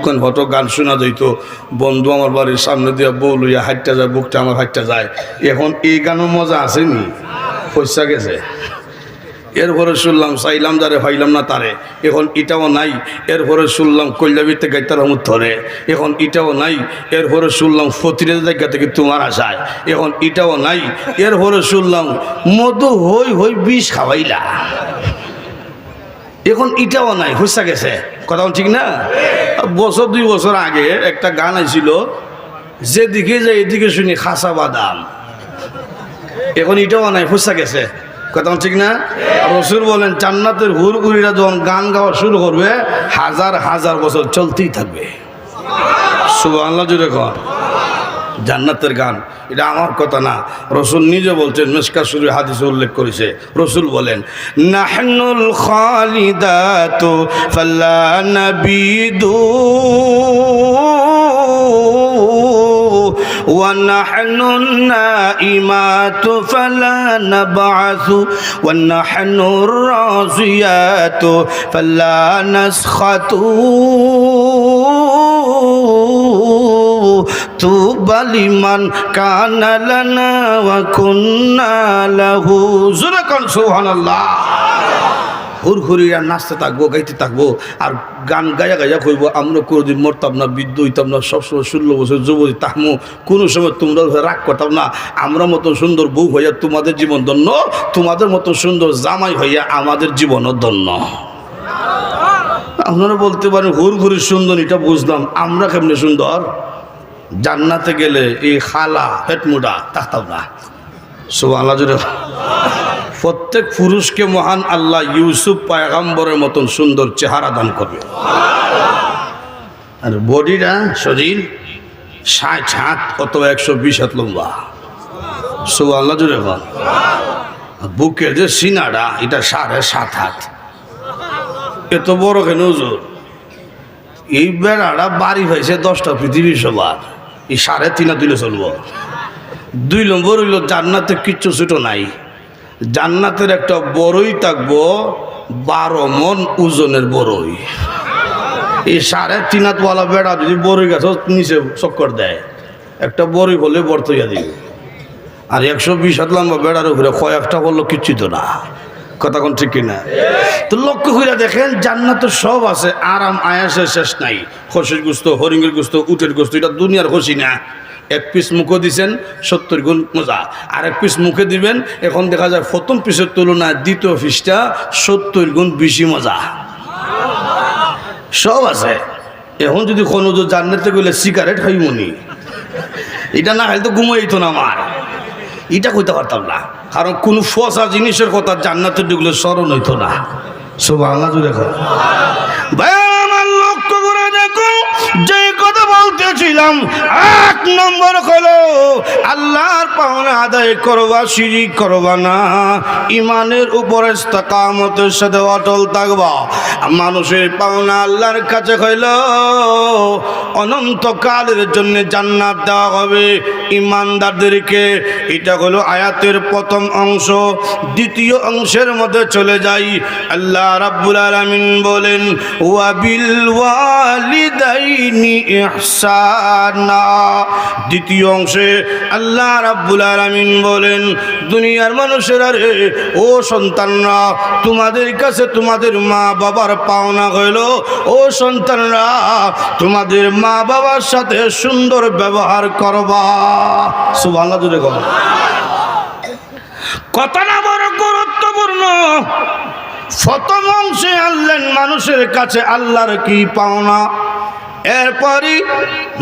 কিছুক্ষণ হতো গান শোনা যাইতো, বন্ধু আমার বাড়ির সামনে দিয়ে বউ লইয়া হাঁটতে যায়, বুকটা আমার হাঁটতে যায়। এখন এই গানের মজা আসেনি, পয়সা গেছে। এরপরে শুনলাম চাইলাম যারে ভাইলাম না তারে, এখন এটাও নাই। এরপরে শুনলাম কল্যাবীতে গাইতার রহমত ধরে, এখন এটাও নাই। এরপরে শুনলাম ফতিরের জায়গা থেকে তোমার আশায়, এখন এটাও নাই। এরপরে শুনলাম মধু হই হই বিষ খাওয়াইলা, এখন এটাও নাই, হুসা গেছে। কথা ঠিক না? বছর 2 বছর আগে একটা গান আইছিল, যেদিকে যাই এদিকে শুনি খাসা বাদাম, এখন এটাও নাই, হুসা গেছে। কথা ঠিক না? রাসূল বলেন জান্নাতের হুরহুরিরা যখন গান গাওয়া শুরু করবে, হাজার হাজার বছর চলতেই থাকবে। সুবহানাল্লাহ জুড়ে কর। জান্নাতের গান, এটা আমার কথা না, রাসূল নিজে বলছেন, মিশকাত শরীফ হাদিসে উল্লেখ করেছে। রাসূল বলেন নাহনুল খালিদাতু ফালা নাবিদু ونحن النائمات فلا نبعث ونحن الرازيات فلا نسخط طوبى لمن كان لنا وكنا له سبحان الله। হুরহুরিরা নাচতে থাকবো, গাইতে থাকবো, আর গান গাইয়া গাইয়া কইব আমরা কোনোদিন মরতাম না, বৃদ্ধ হইতাম না, সবসময় 16 বছর যুবতী তাহমু, কোনো সময় তোমরা রাগ করতাম না, আমরা মতো সুন্দর বউ হইয়া তোমাদের জীবন ধন্য, তোমাদের মতো সুন্দর জামাই হইয়া আমাদের জীবনও ধন্য। আপনারা বলতে পারেন হুরহুরির সুন্দর, এটা বুঝলাম, আমরা কেমনে সুন্দর? জান্নাতে গেলে এই খালা হেটমুডা থাকতাম না। সুবহানাল্লাহ জুড়ে। প্রত্যেক পুরুষকে মহান আল্লাহ ইউসুফ পয়গম্বরের মতন সুন্দর চেহারা দান করবে, আর বডিটা শরীর 60 হাত অথবা 120 হাত লম্বা। সুবহানাল্লাহ জুড়ে। বুকের যে সিনাটা এটা 7.5 হাত, এত বড় কেন হুজুর? এই বেড়াটা বাড়ি হয়েছে 10টা পৃথিবীর সবার, এই 3.5 দিলে চলবো। 2 নম্বর হইল জান্নাতে কিচ্ছু ছোট নাই। জান্নাতের একটা বড়ই থাকবো 12 মন ওজনের বড়ই। এই 3.5 হাতওয়ালা বেড়া যদি বড়ই গাছ নিচে চক্কর দেয়, একটা বড়ই হলে বর্ত হইয়া দিবে। আর 120 হাত লম্বা বেড়ার উপরে কয়েকটা বললো কিচ্ছু তো না। কথা কোন ঠিক কিনা? তো লক্ষ্য করে দেখেন জান্নাতে সব আছে, আরাম আয়াসের শেষ নাই। খসির গোস্ত, হরিণের গোস্ত, উটের গোস্ত, এটা দুনিয়ার খসি না। 1 পিস মুখে দিছেন 70 গুণ মজা, আর 1 পিস মুখে দিবেন, এখন দেখা যায় প্রথম পিসের তুলনায় দ্বিতীয় পিসটা 70 গুণ বেশি মজা। সব আছে। এখন যদি কোনো জান্নাতে গেলে সিগারেট খাইমনি, এটা না খাইলে তো ঘুমাইতো না আমার, এটা কইতে পারতাম না, কারণ কোন ফসা জিনিসের কথা জান্নাতে ঢুকলে স্মরণ হইতো না। সুবহানাল্লাহ জুড়ে কর। ভাই আমার লক্ষ্য করে দেখুন, যে কথা বলতেছিলাম, 1 নম্বর হলো আল্লাহর পাওনা আদায় করবা, শিরিক করবা না, ইমানের উপর ইস্তেকামতের সাথে অটল থাকবা। মানুষের পাওনা আল্লাহর কাছে হইল অনন্তকালের জন্য জান্নাত দেওয়া হবে ইমানদারদেরকে। এটা হলো আয়াতের প্রথম অংশ। দ্বিতীয় অংশের মধ্যে চলে যাই, আল্লাহ রাব্বুল আলামিন বলেন ওয়া বিল ওয়ালিদাইনি ইহসানা। দ্বিতীয় অংশে আল্লাহ রাব্বুল আলামিন বলেন দুনিয়ার মানুষেরা রে, ও সন্তানরা, তোমাদের কাছে তোমাদের মা বাবার পাওনা হইল, ও সন্তানরা তোমাদের মা বাবার সাথে সুন্দর ব্যবহার করবা। সুবহানাল্লাহ জুড়ে বলো। কথাটা বড় গুরুত্বপূর্ণ। প্রথম অংশে আনলেন মানুষের কাছে আল্লাহর কি পাওনা, এরপরই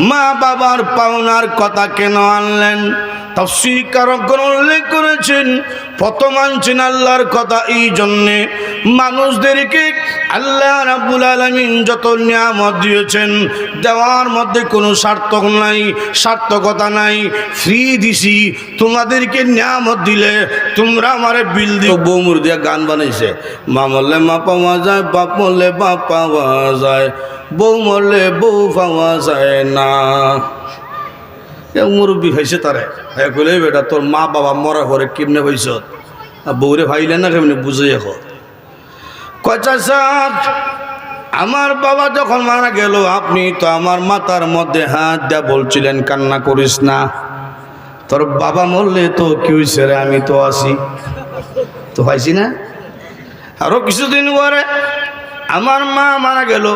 মা বাবার পাওনার কথা কেন আনলেন? তাফসীরকারগণ উল্লেখ করেছেন, প্রথম আনছেন আল্লাহর কথা এই জন্যে মানুষদেরকে আল্লাহ রাব্বুল আলামিন যত নিয়ামত দিয়েছেন, দেওয়ার মধ্যে কোনো সার্থকতা নাই। ফ্রি দিছি, তোমাদেরকে নিয়ামত দিলে তোমরা আমারে বিল দিও। বৌমুর দিয়া গান বানাইছে, মা মরলে মা পাওয়া যায়, বাপ মরলে বাপ পাওয়া যায়, বউ মরলে বউ পাওয়া যায় না। মুরব্বী হয়েছে তারে কইলে, বেটা তোর মা বাবা মরা ঘরে কেমনে হয়েছ, বউরে ভাইলে না কেমনে বুঝে এখন। কয় চাচা আমার বাবা যখন মারা গেল আপনি তো আমার মাথার মধ্যে হাত দিয়া বলছিলেন কান্না করিস না, তোর বাবা মরলে তো কি হয়েছে রে, আমি তো আছি, তো পাইছি না। আরো কিছুদিন পরে আমার মা মারা গেল।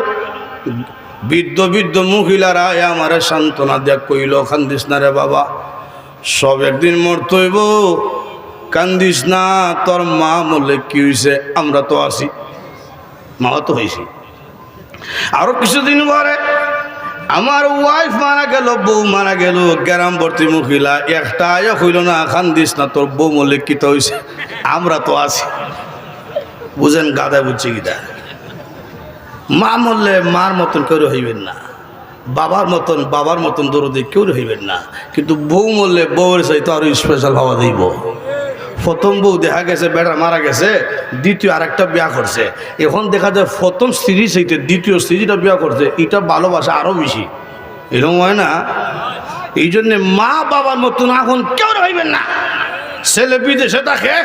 বৃদ্ধ বৃদ্ধ মহিলারা আমার সান্ত্বনা দেয়া কইল, কান্দিস না রে বাবা, সব একদিন মরতে হইব, কান্দিস না, তোর মা মরলে কি হয়েছে, আমরা তো আছি, মাও তো হয়েছি। আরো কিছুদিন পরে আমার ওয়াইফ মারা গেল, বউ মারা গেল। গ্রাম ভর্তি মহিলা একটা আয়া হইল না, কান্দিস না, তোর বউ মরলে কি তো হয়েছে, আমরা তো আছি। বুঝেন গাদা বুঝছি গিতা। মা মরলে মার মতন কেউ হইবেন না, বাবার মতন দরদি কেউ হইবেন না, কিন্তু বউ মরলে বউয়ের চাইতে আরো স্পেশাল হওয়া দিব। প্রথম বউ দেখা গেছে বেটা মারা গেছে, দ্বিতীয় আরেকটা বিয়া করছে, এখন দেখা যায় প্রথম স্ত্রী চাইতে দ্বিতীয় স্ত্রীটা বিয়া করছে, এটা ভালোবাসা আরো বেশি, এরকম হয় না? এই জন্যে মা বাবার মতন এখন কেউ হইবেন না। ছেলে বিদেশে থাকে,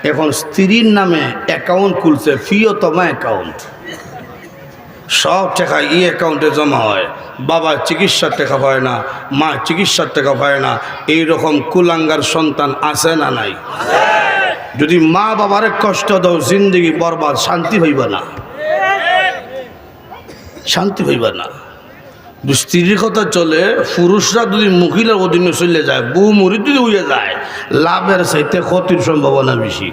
এখন স্ত্রীর নামে অ্যাকাউন্ট খুলছে, প্রিয়তমা অ্যাকাউন্ট, সব টাকা এই অ্যাকাউন্টে জমা হয়। বাবা চিকিৎসার টাকা পায় না, মা চিকিৎসার টাকা পায় না, এইরকম কুলাঙ্গার সন্তান আছে না নাই? যদি মা বাবারে কষ্ট দাও, জিন্দগি বরবাদ, শান্তি হইব না, শান্তি হইব না। স্ত্রীর কথা চলে, পুরুষরা যদি মহিলার অধীনে চলে যায়, বউ মরি যদি উড়ে যায়, লাভের চাইতে ক্ষতির সম্ভাবনা বেশি।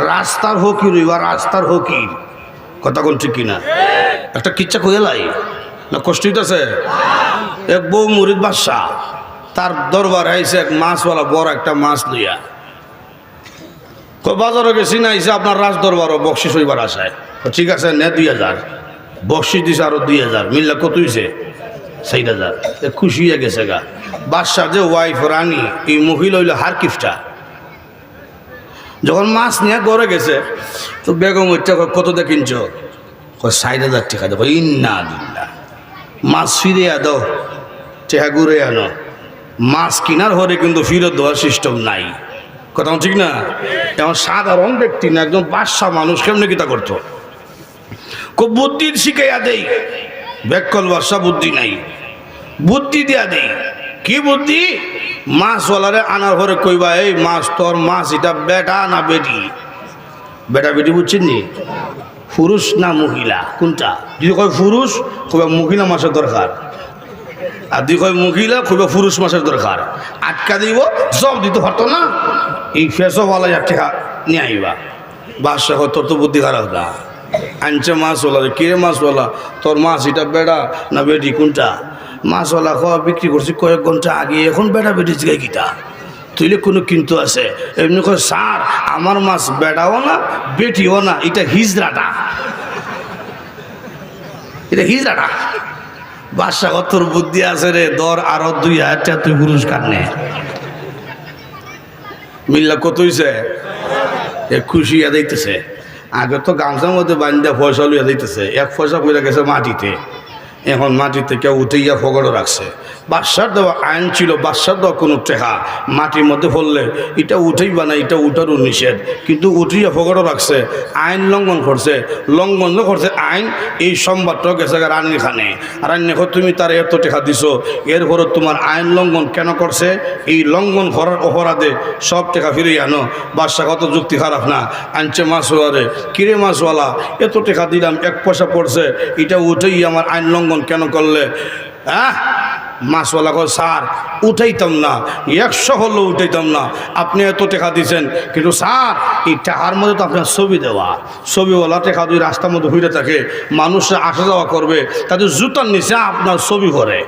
রাস্তার হকির হইবা, রাস্তার হকির, কথা কোন ঠিক কিনা? একটা কিচ্ছা কইয়া লাই না, কষ্ট হইতেছে। এক বউ মুরিদ বাদশা, তার দরবার আইসে এক মাছওয়ালা, বড় একটা মাছ লইয়া। বাজারে গেছি না, আইসে আপনার রাজ দরবারও বকশিস হইবার আশায়। ঠিক আছে নে 2000, বকশিস দিছে আরো 2000, মিললে কত হইছে? 4000। খুশি হয়ে গেছে গা। বাদশার যে ওয়াইফ রানী, এই মহিলা হইল হারকিফটা। যখন মাছ নিয়ে গড়ে গেছে, তো বেগম ওইটা কত দিয়ে কিনছ? 60,000 টাকা। দেখো ইন্না দিল্লা, মাছ ফিরিয়ে দাও, টেহা ঘুরে আনো। মাছ কিনার হরে কিন্তু ফিরত দেওয়ার সিস্টেম নাই, কথা ঠিক না? এমন সাধারণ ব্যক্তি না, একজন বাদশা মানুষ কেমনি কিতা করতো? খুব বুদ্ধির শিখাইয়া দেই, বেকল বাদশা বুদ্ধি নাই, বুদ্ধি দিয়া দেই। কি বুদ্ধি? মাছওয়ালারে আনার পরে কইবা, এই মাছ তোর মাছ এটা বেটা না বেটি? বেটা বেটি বুঝছেন নি? পুরুষ না মহিলা, কোনটা? যদি কয় পুরুষ, কইবা মহিলা মাছের দরকার, আর যদি কয় মহিলা, কইবা পুরুষ মাছের দরকার। আটকা দিব, সব দিতে পারতো না, এই ফেসওয়ালা টাকা নিয়ে আইবা। বাদশা কয়, তোর তো বুদ্ধি খারাপ না, আনছে মাছওয়ালা, কিরে মাছওয়ালা, তোর মাছ এটা বেটা না বেটি কোনটা? মাছওয়ালা খাওয়া বিক্রি করছি কয়েক ঘন্টা আগে, এখন বেটা বেটি জিগাই কিটা? তুইলে কোনো কিন্তু আছে? এমনি কয়, স্যার আমার মাছ বেটাও না বেটিও না, এটা হিজড়াটা, এটা হিজড়াটা। বাদশা তোর বুদ্ধি আছে রে, দর আরো 2000 টাকা তুই পুরস্কার নে। মিল্লা কত হইছে? খুশি ইয়া দিতেছে। আগে তো গামছার মধ্যে বান্ধা পয়সা লইয়া দিতেছে, 1 পয়সা পড়ে গেছে মাটিতে, এখন মাটিতে কেউ উঠেইয়া ফগড়ও রাখছে। বাদশার দেওয়া আইন ছিল, বাদশার দেওয়া কোনো টেকা মাটির মধ্যে পড়লে এটা উঠেইবা না, এটা উঠারও নিষেধ, কিন্তু উঠিয়া ফগড়ও রাখছে, আইন লঙ্ঘন করছে। লঙ্ঘন করছে আইন, এই সংবাদটাও গেছে রানীর খানে। রানী তুমি তার এত টেকা দিছো, এরপরও তোমার আইন লঙ্ঘন কেন করছে? এই লঙ্ঘন করার অপরাধে সব টেকা ফিরিয়ে আনো। বাদশা কত যুক্তি খারাপ না, আনছে মাছওয়ালারে, কিরে মাছওয়ালা এত টেকা দিলাম, 1 পয়সা পড়ছে, এটা উঠেই আমার আইন লঙ্ঘন কেন করলে? হ্যাঁ, মাছওয়ালা কয়, স্যার উঠাইতাম না, 100 হলেও উঠাইতাম না, আপনি এত টাকা দিয়েছেন, কিন্তু স্যার এই টাকার মধ্যে তো আপনার ছবি দেওয়া, ছবিওয়ালা টাকা যদি রাস্তার মধ্যে ঘুরে থাকে, মানুষরা আসা যাওয়া করবে, তাদের জুতার নিচে আপনার ছবি করে,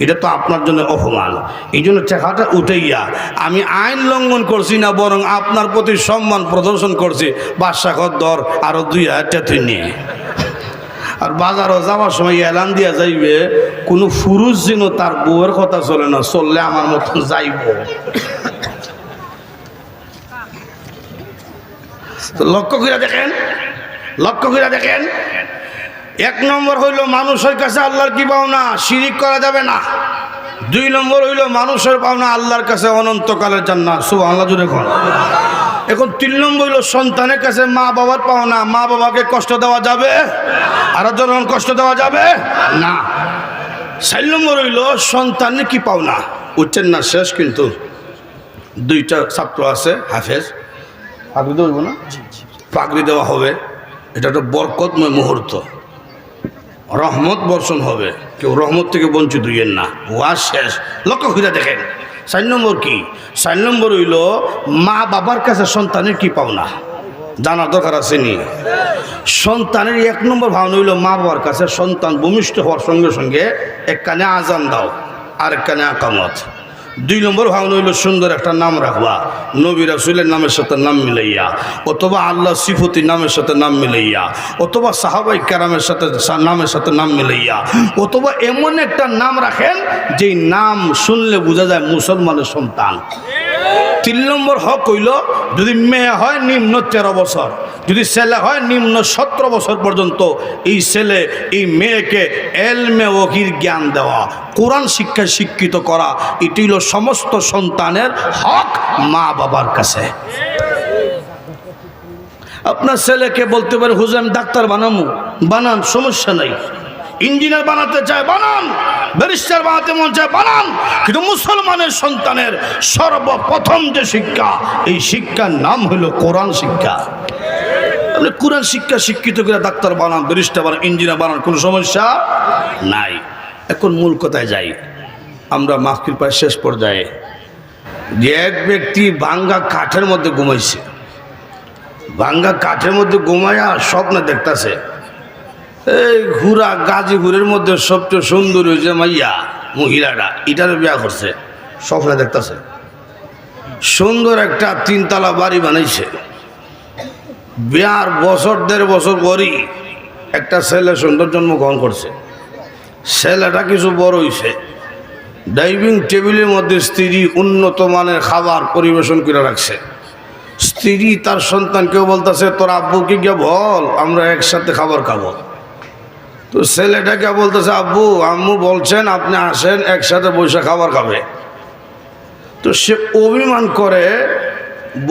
এটা তো আপনার জন্য অপমান। এই জন্য টাকাটা উঠাইয়া আমি আইন লঙ্ঘন করছি না, বরং আপনার প্রতি সম্মান প্রদর্শন করছি। বাদশা কয়, দর আরো 2000 টাকা তুই নিয়ে। আর বাজারও যাওয়ার সময় এলান দিয়া যাইবে, কোনো পুরুষ যেন তার বউয়ের কথা চলে না, চললে আমার মতন যাইব। লক্ষ্য করে দেখেন, লক্ষ্য করে দেখেন। 1 নম্বর হইল মানুষের কাছে আল্লাহর কি পাওনা, শিরিক করা যাবে না। 2 নম্বর হইল মানুষের পাওনা আল্লাহর কাছে অনন্তকালের জান্নাত। সুবহানাল্লাহ জুড়ে কোন। এখন 3 নম্বর হইল সন্তানের কাছে মা বাবার পাওনা। মা বাবাকে কষ্ট দেওয়া যাবে? আর যখন কষ্ট দেওয়া যাবে না। 4 নম্বর হইল সন্তানের কি পাওনা। উঠছেন না, শেষ কিন্তু 2টা ছাত্র আছে হাফেজ, পাগড়ি দেব না, পাগড়ি দেওয়া হবে। এটা একটা বরকতময় মুহূর্ত, রহমত বর্ষণ হবে, কেউ রহমত থেকে বঞ্চিত হইয়েন না। ওয়াজ শেষ, লক্ষ্য করে দেখেন। 4 নম্বর কি? 4 নম্বর হইল মা বাবার কাছে সন্তানের কি পাওনা জানার দরকার আছে নি? সন্তানের 1 নম্বর ভাবনা হইল মা বাবার কাছে সন্তান ভূমিষ্ঠ হওয়ার সঙ্গে সঙ্গে এক কানে আজান দাও, আর এক কানে আকামত। 2 নম্বর ভাবনা হইল সুন্দর একটা নাম রাখবা, নবী রাসূলের নামের সাথে নাম মিলাইয়া, অথবা আল্লাহ সিফতি নামের সাথে নাম মিলাইয়া, অথবা সাহাবাই কেরামের সাথে নামের সাথে নাম মিলাইয়া, অথবা এমন একটা নাম রাখেন যেই নাম শুনলে বোঝা যায় মুসলমানের সন্তান। 3 নম্বর হক হইল যদি মেয়ে হয় নিম্ন 13 বছর, যদি ছেলে হয় নিম্ন 17 বছর পর্যন্ত এই ছেলে এই মেয়েকে এলমে ওহির জ্ঞান দেওয়া, কোরআন শিক্ষায় শিক্ষিত করা, এটি হইল সমস্ত সন্তানের হক মা বাবার কাছে। আপনার ছেলেকে বলতে পারে হুজুর আমি ডাক্তার বানাবো, বানান, সমস্যা নাই। ইঞ্জিনিয়ার বানাতে চায় বানান, ব্যারিস্টার বানাতে মন চায় বানান, কিন্তু মুসলমানের সন্তানের সর্বপ্রথম যে শিক্ষা, এই শিক্ষার নাম হলো কোরআন শিক্ষা। আপনি কোরআন শিক্ষা শিক্ষিত করে ডাক্তার বানান, ব্যারিস্টার বানান, ইঞ্জিনিয়ার বানান, কোনো সমস্যা নাই। এখন মূল কথায় যাই আমরা। মাহফিল প্রায় শেষ পর্যায়ে। যে এক ব্যক্তি ভাঙ্গা কাঠের মধ্যে ঘুমাইছে, ভাঙ্গা কাঠের মধ্যে ঘুমাইয়া স্বপ্নে দেখতেছে এই ঘুরা গাজীপুরের মধ্যে সবচেয়ে সুন্দর হয়েছে মাইয়া মহিলাটা, এটারও বিয়া করছে। স্বপ্নে দেখতেছে সুন্দর একটা 3 তলা বাড়ি বানাইছে। বিয়ার বছর 1.5 বছর পরই একটা ছেলে সুন্দর জন্মগ্রহণ করছে। ছেলেটা কিছু বড় হয়েছে, ডাইনিং টেবিলের মধ্যে স্ত্রী উন্নত মানের খাবার পরিবেশন করে রাখছে। স্ত্রী তার সন্তানকেও বলতেছে তোর আব্বুকে গিয়ে বল আমরা একসাথে খাবার খাবো। তো ছেলেটাকে বলতেছে আব্বু আম্মু বলছেন আপনি আসেন একসাথে বসে খাবার খাবে। তো সে অভিমান করে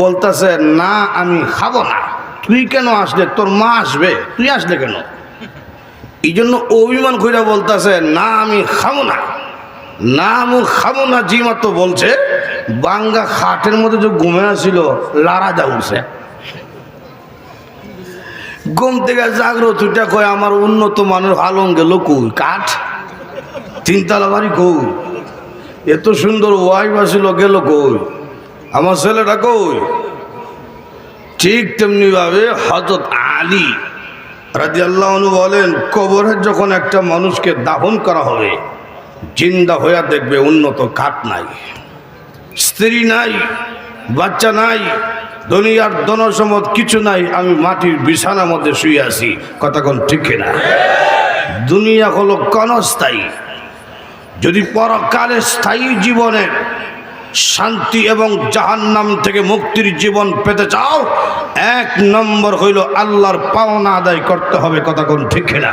বলতেছে না আমি খাবো না। তুই কেন আসলে? তোর মা আসবে, তুই আসলে কেন? এই জন্য অভিমান করে বলতেছে না আমি খাবো না, না আমি খাবো না। জি মাত্র বলছে বাঙ্গা খাটের মধ্যে যে ঘুমে আসছিল লারা যা উঠছে। ঘুম থেকে জাগ্রত উঠে কয় আমার উন্নত মানের আলং গেল কই, কাঠ 3 তলা বাড়ি কই, এত সুন্দর ওয়াইফ আসিল গেল কই, আমার ছেলেটা কই? ঠিক তেমনি ভাবে হযরত আলী রাদিয়াল্লাহু আনহু বলেন কবরে যখন একটা মানুষকে দাফন করা হবে জিন্দা হইয়া দেখবে উন্নত কাঠ নাই, স্ত্রী নাই, বাচ্চা নাই, দুনিয়ার ধনসম্পদ কিছু নাই, আমি মাটির বিছানার মধ্যে শুয়ে আছি। কথা কোন ঠিক না? দুনিয়া হলো ক্ষণস্থায়ী। যদি পরকালে স্থায়ী জীবনে শান্তি এবং জাহান্নাম থেকে মুক্তির জীবন পেতে চাও 1 নম্বর হইল আল্লাহর পাওনা আদায় করতে হবে। কথা কোন ঠিক না?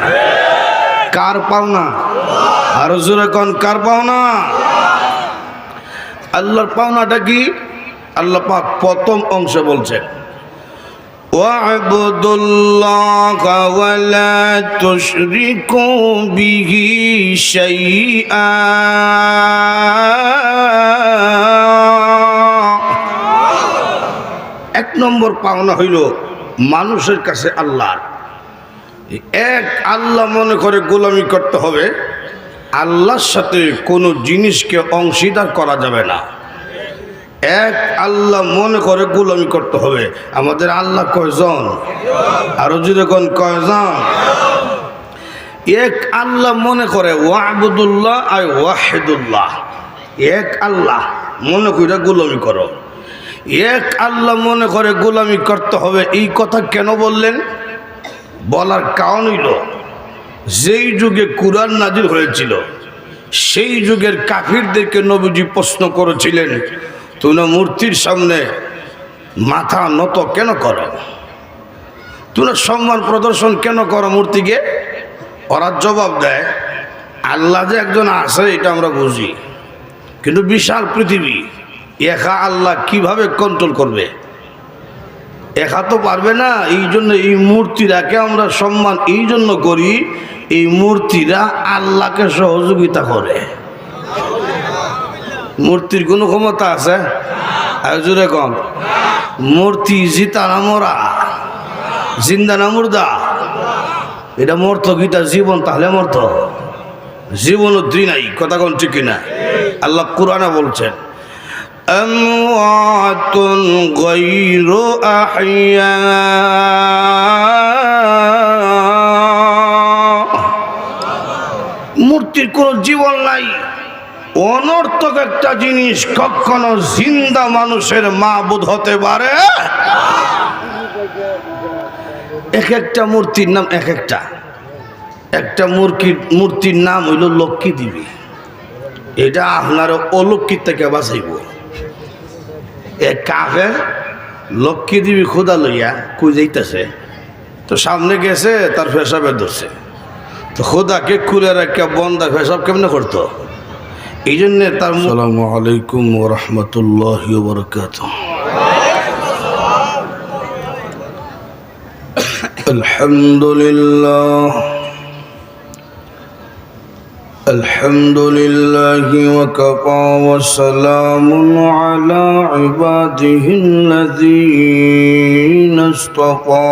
কার পাওনা? আর জোরে কোন কার পাওনা? আল্লাহর পাওনাটা কি? আল্লাহ পাক প্রথম অংশে বলছেন ওয়া'বুদুল্লাহা ওয়া লা তুশরিকু বিহি শাইআ। 1 নম্বর পাওনা হইল মানুষের কাছে আল্লাহর এক আল্লাহ মনে করে গোলামি করতে হবে। আল্লাহর সাথে কোনো জিনিসকে অংশীদার করা যাবে না। এক আল্লাহ মনে করে গোলামি করতে হবে। আমাদের আল্লাহ কয়জন? আরো যদি কোন কয়জন? এক আল্লাহ মনে করে ওয়া'বুদুল্লাহ আর ওয়াহিদুল্লাহ। এক আল্লাহ মনে করে গোলামি করো। এক আল্লাহ মনে করে গোলামি করতে হবে। এই কথা কেন বললেন? বলার কারণ হইল যেই যুগে কুরআন নাজিল হয়েছিল সেই যুগের কাফিরদেরকে নবীজি প্রশ্ন করেছিলেন তোমরা মূর্তির সামনে মাথা নত কেন করো? তোমরা সম্মান প্রদর্শন কেন করো মূর্তিকে? ওরা জবাব দেয় আল্লাহ যে একজন আছে এটা আমরা বুঝি, কিন্তু বিশাল পৃথিবী একা আল্লাহ কিভাবে কন্ট্রোল করবে? একা তো পারবে না। এই জন্য এই মূর্তিরাকে আমরা সম্মান এই জন্য করি, এই মূর্তিরা আল্লাহকে সহযোগিতা করে। মূর্তির কোনো ক্ষমতা আছে? জোরে কম। মূর্তি জিতা না মরা, জিন্দা না মুর্দা? এটা মর্ত গীতা জীবন, তাহলে মর্ত জীবন উদ্রি নাই। কথা কোন ঠিক কিনা? আল্লাহ কুরআনে বলছেন আমওয়াতুন গায়রু আহইয়া, মূর্তির কোনো জীবন নাই। অনর্থক একটা জিনিস কখনো জিন্দা মানুষের মাবুদ হতে পারে? এক একটা মূর্তির নাম এক একটা। একটা মূর্তির নাম হইল লক্ষ্মী দেবী। এটা আপনার অলক্ষ্মীর থেকে বাঁচাইব। এক কাফের লক্ষ্মী দেবী খোদা লইয়া কই যাইতেছে, তো সামনে গেছে, তার পেশাবে ধরছে, তো খোদাকে খুলে রাখা বন্দা পেশাব কেমনে করতো? এই জন্য তার আসসালামু আলাইকুম ওয়া রাহমাতুল্লাহি ওয়া বারাকাতুহু। আলহামদুলিল্লাহ আলহামদুলিল্লাহি ওয়া কাফা ওয়া সালামুন আলা ইবাদিহিল্লাযীনা ইসতাফা।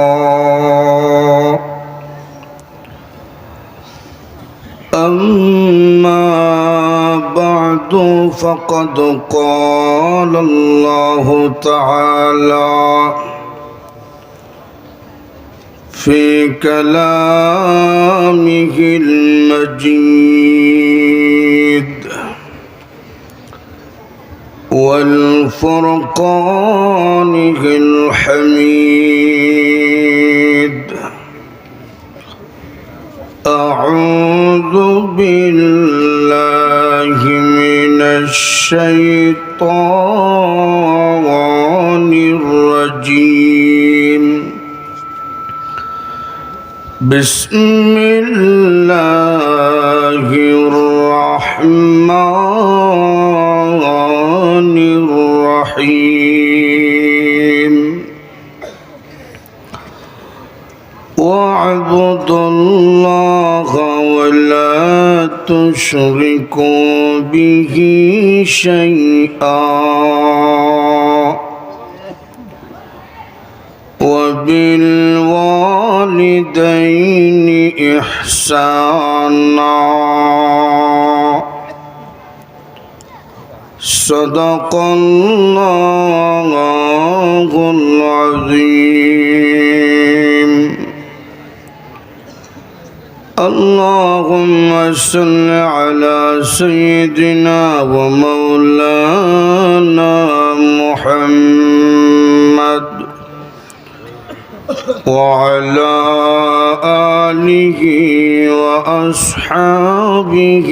أما بعد فقد قال الله تعالى في كلامه المجيد والفرقانه الحميد أعوذ بالله من الشيطان الرجيم. بسم الله الرحمن الرحيم. واعبدوا الله ولا تشركوا به شيئا وبالوالدين إحسانا. صدق الله العظيم. اللهم صل على سيدنا ومولانا محمد وعلى آله وأصحابه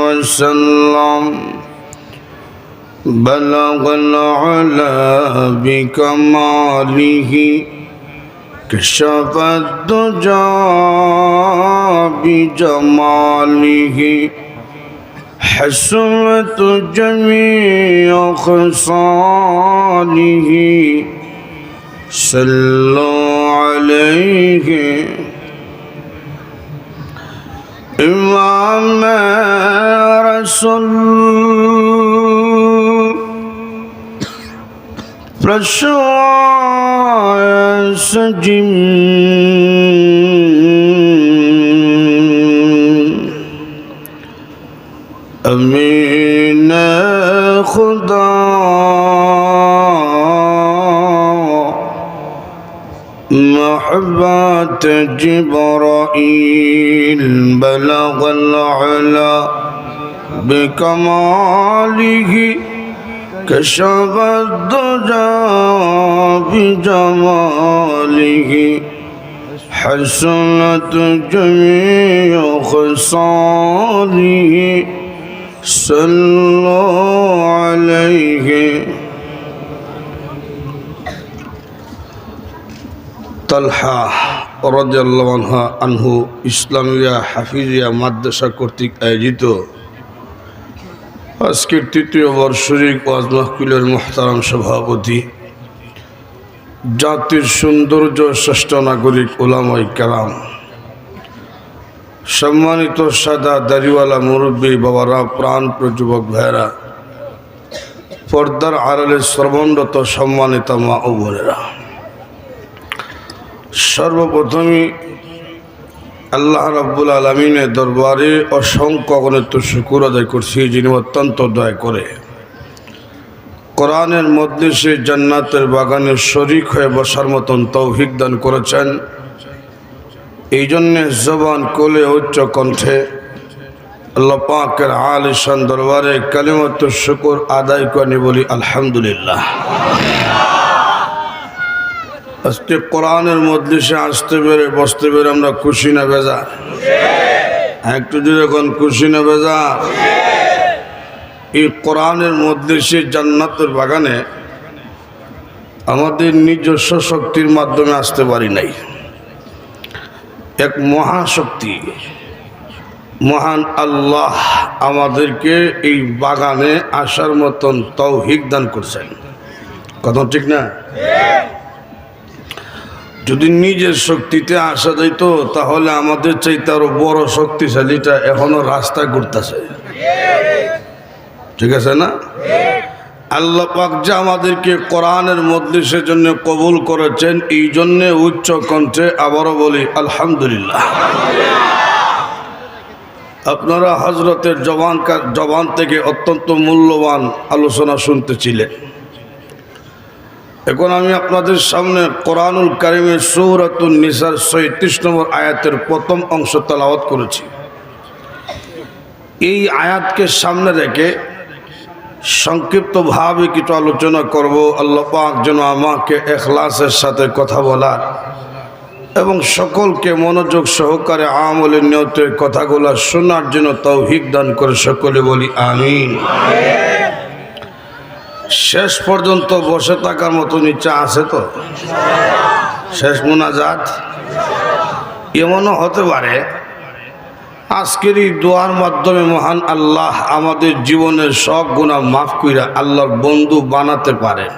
وسلم. بلغ العلا بكماله كشف الدجى بجماله حسنت جميع خصاله. صلوا عليه إمام رسول प्रशय सजिम अमीन खुदा महब्बत जिब्राइल बलगल अला बिकमालिही كشف الدجى بجماله حسنت جميع خصاله. صلوا عليه. তালহা রাদিয়াল্লাহু আনহু ইসলামিয়া হাফিজিয়া মাদ্রাসা কর্তৃক আয়োজিত আজকের তৃতীয় বার্ষিক ওয়াজ মাহফিলের মুহতারাম সভাপতি জাতির সৌন্দর্য শ্রেষ্ঠ নাগরিক উলামায়ে কেরাম, সম্মানিত সাদা দাড়িওয়ালা মুরব্বী বাবারা, প্রাণপ্রিয় যুবক ভাইয়েরা, পর্দার আড়ালে শ্রবণরত সম্মানিত মা ও বোনেরা, সর্বপ্রথমে আল্লাহ রাব্বুল আলামিনের দরবারে অসংখ্য অগণিত শুকর আদায় করছি, যিনি অত্যন্ত দয়া করে কোরআনের মজলিসে জান্নাতের বাগানে শরীক হয়ে বসার মতন তৌফিক দান করেছেন। এই জন্যে জবান কোলে উচ্চ কণ্ঠে আল্লাহ পাকের আলিশান দরবারে কালিমাত শুকর আদায় করে বলি আলহামদুলিল্লাহ। আজকে কোরআনের মজলিসে আসতে পেরে বসতে পেরে আমরা খুশি না বেজার? একটু যদি এখন খুশি না বেজার? এই কোরআনের মজলিসে জান্নাতের বাগানে আমাদের নিজস্ব শক্তির মাধ্যমে আসতে পারি নাই। এক মহাশক্তি, মহান আল্লাহ আমাদেরকে এই বাগানে আসার মতন তৌফিক দান করছেন। কথা ঠিক না? যদি নিজের শক্তিতে আসা যেত তাহলে আমাদের চাইতে আরো বড় শক্তিশালীটা এখনো রাস্তায় ঘুরতেছে। ঠিক আছে না? আল্লাহ পাক যে আমাদেরকে কোরআনের মজলিসের জন্য কবুল করেছেন, এই জন্য উচ্চ কণ্ঠে আবারও বলি আলহামদুলিল্লাহ। আপনারা হযরতের জবান থেকে অত্যন্ত মূল্যবান আলোচনা শুনতেছিলেন। এখন আমি আপনাদের সামনে কোরআনুল কারীমের সূরাতুন নিসার ৩৬ নম্বর আয়াতের প্রথম অংশ তেলাওয়াত করেছি। এই আয়াতকে সামনে রেখে সংক্ষিপ্তভাবে কিছু আলোচনা করব। আল্লাহ পাক যেন আমাকে ইখলাসের সাথে কথা বলার এবং সকলকে মনোযোগ সহকারে আমলের নিয়তে কথাগুলো শোনার জন্য তৌফিক দান করে সকলে বলি আমিন। শেষ পর্যন্ত বসে থাকার মতন ইচ্ছা আছে তো? শেষ মুনাজাত এমনও হতে পারে আজকের এই দোয়ার মাধ্যমে মহান আল্লাহ আমাদের জীবনের সব গুনাহ মাফ কইরা আল্লাহর বন্ধু বানাতে পারেন।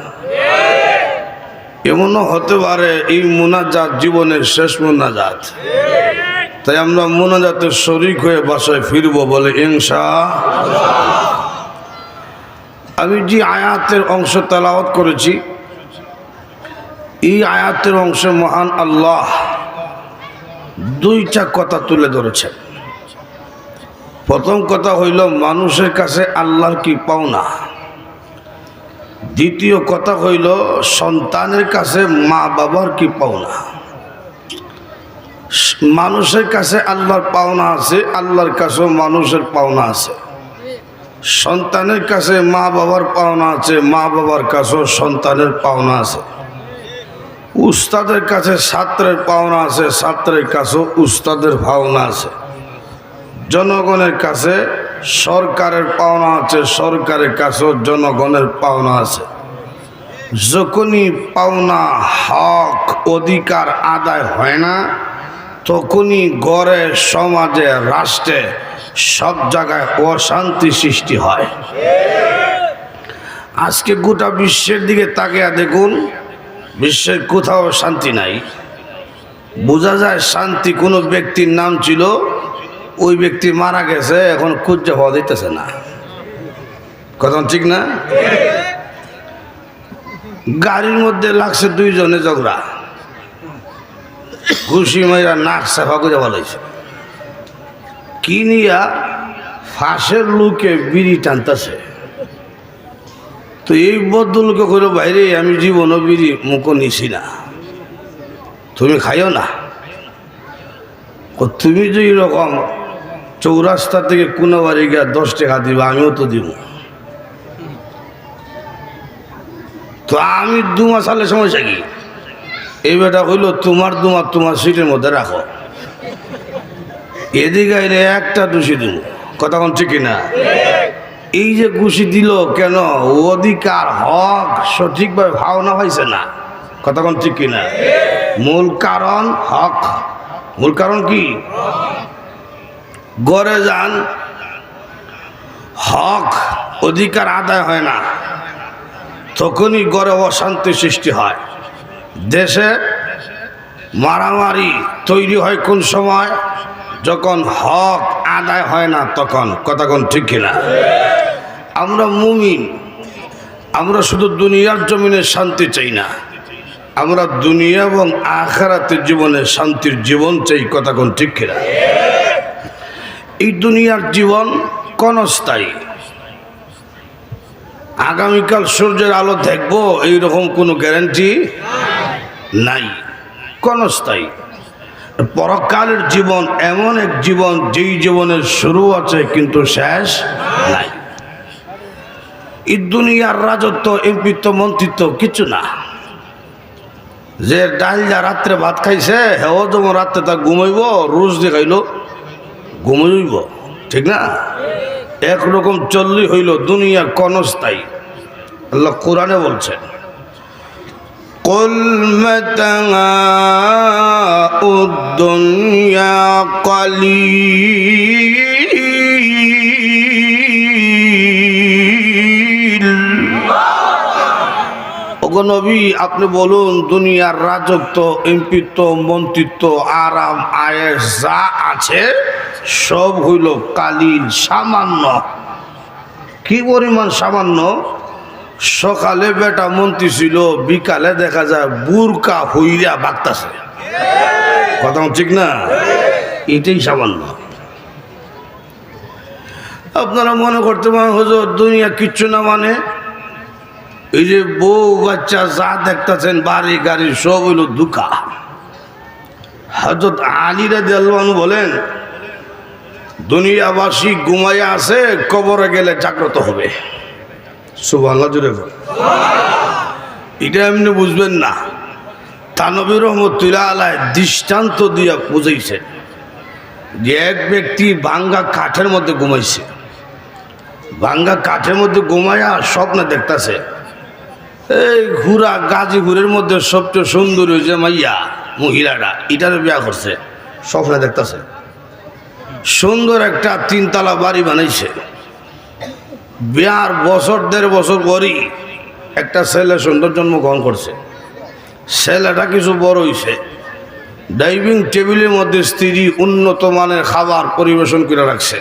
এমনও হতে পারে এই মুনাজাত জীবনের শেষ মুনাজাত, তাই আমরা মুনাজাতের শরীক হয়ে বাসায় ফিরবো বলে ইনশাআল্লাহ। আমি যে আয়াতের অংশ তেলাওয়াত করেছি, এই আয়াতের অংশে মহান আল্লাহ দুইটা কথা তুলে ধরেছেন। প্রথম কথা হইল মানুষের কাছে আল্লাহর কি পাওনা। দ্বিতীয় কথা হইল সন্তানের কাছে মা বাবার কি পাওনা। মানুষের কাছে আল্লাহর পাওনা আছে, আল্লাহর কাছেও মানুষের পাওনা আছে। সন্তানের কাছে মা বাবার পাওনা আছে, মা বাবার কাছেও সন্তানের পাওনা আছে। উস্তাদের কাছে ছাত্রের পাওনা আছে, ছাত্রের কাছেও উস্তাদের পাওনা আছে। জনগণের কাছে সরকারের পাওনা আছে, সরকারের কাছেও জনগণের পাওনা আছে। যখনই পাওনা হক অধিকার আদায় হয় না, তখনই গড়ে সমাজে রাষ্ট্রে সব জায়গায় অশান্তি সৃষ্টি হয়। আজকে গোটা বিশ্বের দিকে তাকিয়ে দেখুন, বিশ্বের কোথাও শান্তি নাই। বোঝা যায় শান্তি কোনো ব্যক্তির নাম ছিল, ওই ব্যক্তি মারা গেছে, এখন খুঁজে পাওয়া দিতেছে না। কথা ঠিক না? গাড়ির মধ্যে লাগছে দুইজনে ঝগড়া, ঘুষি মাইরা নাক সাফা করে বলাইছে। কি নিয়া? ফাঁসের লোকে বিড়ি টানতেছে। তো এই বদ্ধ লোকে কইল, বাইরে আমি জীবনও বিড়ি মুখো নিছি না, তুমি খাইও না। তুমি যে এরকম চৌরাস্তা থেকে কোনো বাড়ি গিয়া 10 টাকা দিবা, আমিও তো দিব। তো আমি 2 মাস সালে সমস্যা কি? এই বেটা হইল তোমার দুমা তোমার সিটের মধ্যে রাখো, এদিকে আইলে একটা দোষী দিব। কথা কোন ঠিক না? এই যে ঘুষি দিল কেন? অধিকার হক সঠিকভাবে ভাবনা হয়েছে না। কথা কোন ঠিক কিনা? মূল কারণ হক। মূল কারণ কি? গড়ে যান, হক অধিকার আদায় হয় না, তখনই গড়ে অশান্তি সৃষ্টি হয়। দেশে মারামারি তৈরি হয় কোন সময়? যখন হক আদায় হয় না তখন। কথা কোন ঠিক কিনা? আমরা মুমিন, আমরা শুধু দুনিয়ার জমিনে শান্তি চাই না, আমরা দুনিয়া এবং আখিরাতের জীবনে শান্তির জীবন চাই। কথা কোন ঠিক কিনা? এই দুনিয়ার জীবন ক্ষণস্থায়ী। আগামীকাল সূর্যের আলো দেখবো এইরকম কোনো গ্যারান্টি নাই, ক্ষণস্থায়ী। পরকালের জীবন এমন এক জীবন যেই জীবনের শুরু আছে কিন্তু শেষ নাই। এই দুনিয়ার রাজত্ব, এমপিত্ব, মন্ত্রিত্ব কিছু না। যে ডাল যা রাত্রে ভাত খাইছে হেও যেমন রাত্রে তা ঘুমাইব, রোজ দেখাইল ঘুমাইব, ঠিক না? একরকম চললেই হইল, দুনিয়া ক্ষণস্থায়ী। আল্লাহ কোরআনে বলছেন, কুল মাতাউদ দুনিয়া কালিল। ওগো নবী, আপনি বলুন দুনিয়ার রাজত্ব, এমপিত্ব, মন্ত্রিত্ব, আরাম আয়েশ যা আছে সব হইল কালিল, সামান্য। কি পরিমাণ সামান্য? সকালে বেটা মন্ত্রী ছিল, বিকালে দেখা যায় বুরকা হইয়া বাগতাছে। কথা ঠিক না? এটাই সামান্য। আপনারা মনে করতে পারেন হুজুর দুনিয়া কিচ্ছু না, মানে এই যে বউ বাচ্চা যা দেখতেছেন, বাড়ি গাড়ি সব হইল দুঃখা। হযরত আলী রাদিয়াল্লাহু আনহু বলেন, দুনিয়াবাসী ঘুমাইয়া আছে, কবরে গেলে জাগ্রত হবে। সুবহানাল্লাহ জোরে বল। এটা এমনি বুঝবেন না, তানবী রহমতুল্লাহ আলাইহি দৃষ্টান্ত দিয়া বুঝাইছে যে এক ব্যক্তি ভাঙ্গা কাঠের মধ্যে ঘুমাইছে, ভাঙ্গা কাঠের মধ্যে ঘুমাইয়া স্বপ্ন দেখতেছে, এই ঘুরা গাজীপুরের মধ্যে সবচেয়ে সুন্দরী যে মাইয়া মহিলাটা এটার বিয়া করছে, স্বপ্নে দেখতেছে। সুন্দর একটা 3 তলা বাড়ি বানাইছে। বিয়ার বছর 1.5 বছর পরই একটা ছেলে সুন্দর জন্মগ্রহণ করছে। ছেলেটা কিছু বড় হইছে, ডাইনিং টেবিলের মধ্যে স্ত্রী উন্নত মানের খাবার পরিবেশন করে রাখছে।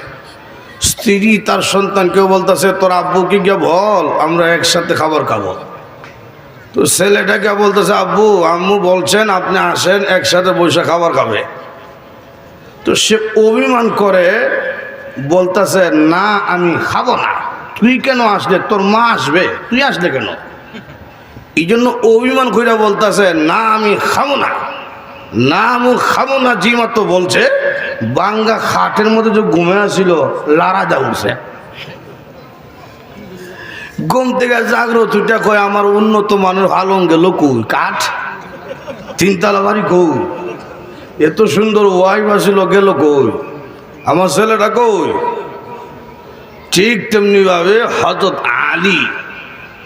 স্ত্রী তার সন্তানকেও বলতেছে, তোর আব্বুকে গিয়ে বল আমরা একসাথে খাবার খাবো। তো ছেলেটাকে বলতেছে, আব্বু আম্মু বলছেন আপনি আসেন, একসাথে বসে খাবার খাবে। তো সে অভিমান করে বলতেছে, না আমি খাবো না। তুই কেন আসলে? তোর মা আসবে, তুই আসলে কেন? এই জন্য অভিমান করে বলতেছে, না আমি খাবো না, না আমি খাবো না। জি মাত্র বলছে, বাঙ্গা খাটের মধ্যে যে ঘুমে আসছিল লারা যা উঠছে। ঘুম থেকে জাগ্রত উঠে কয়, আমার উন্নত মানের আলম গেল কই? কাঠ 3 তলা বাড়ি কই? এত সুন্দর ওয়াইফ আসিল গেল কই? আমার ছেলেটা কই? ঠিক তেমনি ভাবে হযরত আলী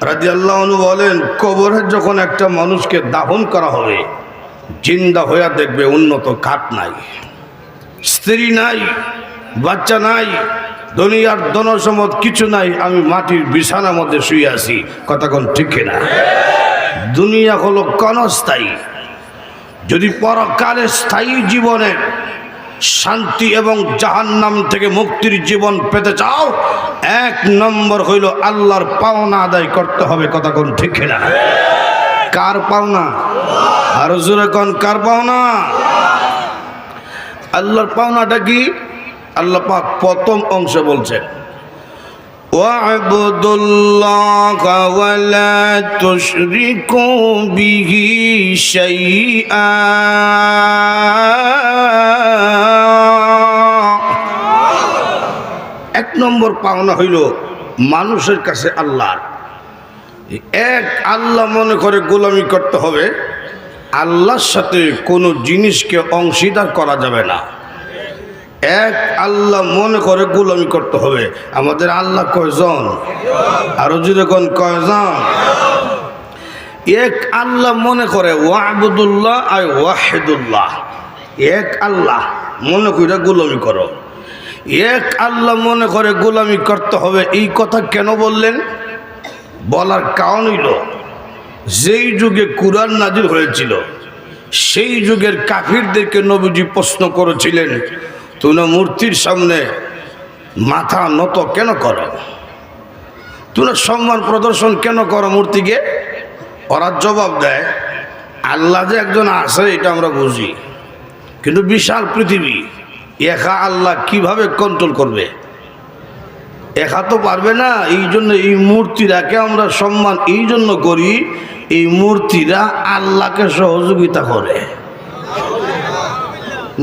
রাদিয়াল্লাহু আনহু বলেন, কবরে যখন একটা মানুষকে দাফন করা হবে, জিন্দা হইয়া দেখবে উন্নত খাট নাই, স্ত্রী নাই, বাচ্চা নাই, দুনিয়ার ধনসম্পদ কিছু নাই, আমি মাটির বিছানার মধ্যে শুয়ে আছি। কথা কোন ঠিক কিনা? দুনিয়া হলো ক্ষণস্থায়ী। যদি পরকালে স্থায়ী জীবনের শান্তি এবং জাহান্নাম থেকে মুক্তির জীবন পেতে চাও, 1 নম্বর হইল আল্লাহর পাওনা আদায় করতে হবে। কথা কোন ঠিক কিনা? কার পাওনা? আর জোরে কোন কার পাওনা? আল্লাহর পাওনাটা কি? আল্লাহ পাক প্রথম অংশে বলছেন, ওয়া'বুদুল্লাহা ওয়া লা তুশরিকু বিহি শাইআ। 1 নম্বর পাওনা হইল মানুষের কাছে আল্লাহর এক আল্লাহ মনে করে গোলামি করতে হবে। আল্লাহর সাথে কোনো জিনিসকে অংশীদার করা যাবে না। এক আল্লাহ মনে করে গোলামি করতে হবে। আমাদের আল্লাহ কয়জন? আরো যদি কোন কয়জন? এক আল্লাহ মনে করে, ওয়া'বুদুল্লাহ আয় ওয়াহিদুল্লাহ, এক আল্লাহ মনে করে গোলামি করো। এক আল্লাহ মনে করে গোলামি করতে হবে। এই কথা কেন বললেন? বলার কারণ হইল যেই যুগে কুরআন নাজিল হয়েছিল সেই যুগের কাফিরদেরকে নবীজি প্রশ্ন করেছিলেন, তোমরা মূর্তির সামনে মাথা নত কেন করো, তোমরা সম্মান প্রদর্শন কেন করো মূর্তিকে? ওরা জবাব দেয়, আল্লাহ যে একজন আছে এটা আমরা বুঝি, কিন্তু বিশাল পৃথিবী, একা আল্লাহ কিভাবে কন্ট্রোল করবে? একা তো পারবে না। এই জন্য এই মূর্তিরাকে আমরা সম্মান এই জন্য করি, এই মূর্তিরা আল্লাহকে সহযোগিতা করে।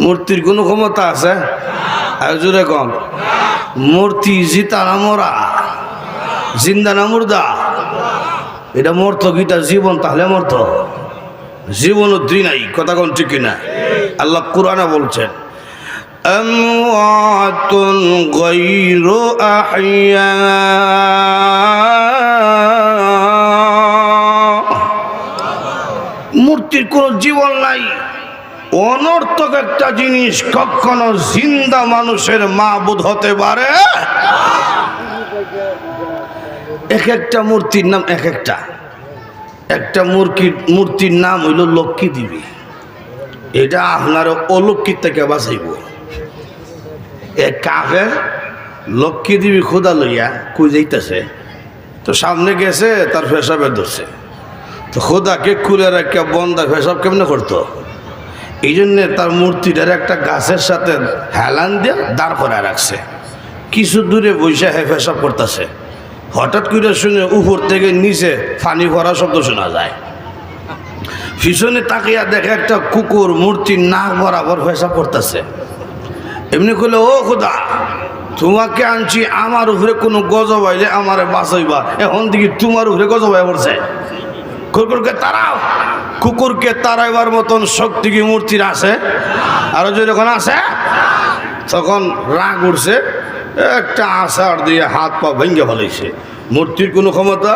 মূর্তির কোনো ক্ষমতা আছে? আর জোরে কম, মূর্তি জিতা না মরা, জিন্দা না মুর্দা? এটা মর্ত গীতা জীবন, তাহলে মর্ত জীবন উদ্রি নাই, কথা কোন ঠিক কিনা? আল্লাহ কুরআনে বলছেন, আমওয়াতুন গায়রু আহইয়া, মূর্তির কোনো জীবন নাই, অনর্থক একটা জিনিস কখনো জিন্দা মানুষের মাবুদ হতে পারে? এক একটা মূর্তির নাম এক একটা। একটা মূর্তির নাম হইল লক্ষ্মী দেবী, এটা আপনার অলক্ষ্মীর থেকে বাঁচাইব। এক কাফের লক্ষ্মী দেবী খোদা লইয়া কই যাইতেছে, তো সামনে গেছে, তার পেশাবে ধরছে, তো খোদাকে খুলে রাখা বন্দা পেশাব কেমনে করতো? এই জন্যে তার মূর্তিটার একটা গাছের সাথে হেলান দিয়ে দাঁড় করায় রাখছে। কিছু দূরে বসে পেশাব করতেছে, হঠাৎ করে শুনে উপর থেকে নিচে পানি ভরা শব্দ শোনা যায়। পিছনে তাকিয়া দেখে একটা কুকুর মূর্তির নাক বরাবর পেশাব করতেছে। এমনি করলে, ও খোদা, তোমাকে আনছি, আমার উপরে কোনো গজব আইলে আমারে বাঁচাইবা, এখন দেখি তোমার উপরে গজব আয় পড়ছে। কুকুরকে তাড়াও। কুকুরকে তাড়াইবার মতন শক্তি কি মূর্তির আছে? আরো যখন আছে, তখন রাগ উঠছে, একটা আষাঢ় দিয়ে হাত পা ভেঙে ফেলেছে। মূর্তির কোনো ক্ষমতা?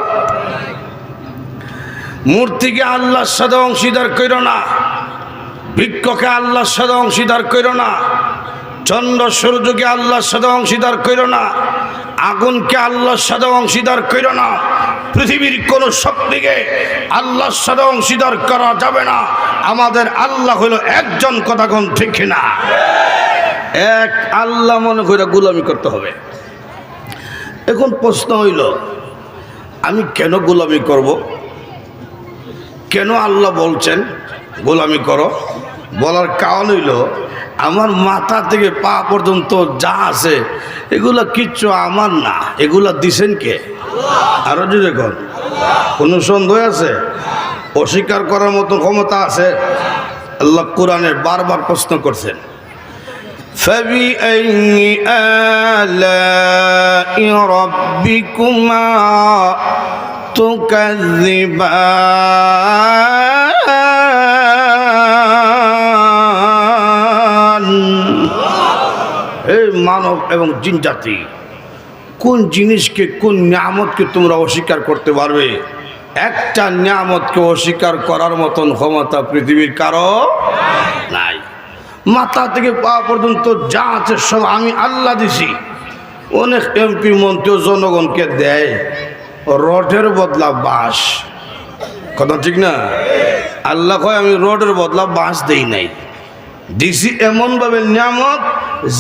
মূর্তিকে আল্লাহর সাথে অংশীদার কইরো না, বৃক্ষকে আল্লাহর সাথে অংশীদার কইরো না, চন্দ্র সূর্যকে আল্লাহর সাথে অংশীদার কইরো না, আগুনকে আল্লাহর সাথে অংশীদার কইরো না। পৃথিবীর কোন শক্তিকে আল্লাহর সাথে অংশীদার করা যাবে না। আমাদের আল্লাহ হলো একজন, কথা কোন ঠিক কিনা? এক আল্লাহ মনে করে গোলামি করতে হবে। এখন প্রশ্ন হইল, আমি কেন গোলামি করব? কেন আল্লাহ বলছেন গোলামি করো? বলার কারণ হইল, আমার মাথা থেকে পা পর্যন্ত যা আছে এগুলা কিচ্ছু আমার না, এগুলা দিছেন কে? আরো যদি কোন কোনো সন্দেহ আছে? অস্বীকার করার মতো ক্ষমতা আছে? আল্লাহ কোরআনে বারবার প্রশ্ন করছেন, فَبِأَيِّ آلَاءِ رَبِّكُمَا تُكَذِّبَانِ। এই মানব এবং জিন জাতি, কোন জিনিসকে, কোন নিয়ামতকে তোমরা অস্বীকার করতে পারবে? একটা নিয়ামতকে অস্বীকার করার মতন ক্ষমতা পৃথিবীর কারো নাই। মাথা থেকে পা পর্যন্ত যা আছে সব আমি আল্লাহ দিছি। অনেক এমপি মন্ত্রী জনগণকে দেয় রডের বদলা বাঁশ, কথা ঠিক না? আল্লাহ কয়, আমি রডের বদলা বাঁশ দেই নাই, দিছি এমনভাবে নিয়ামত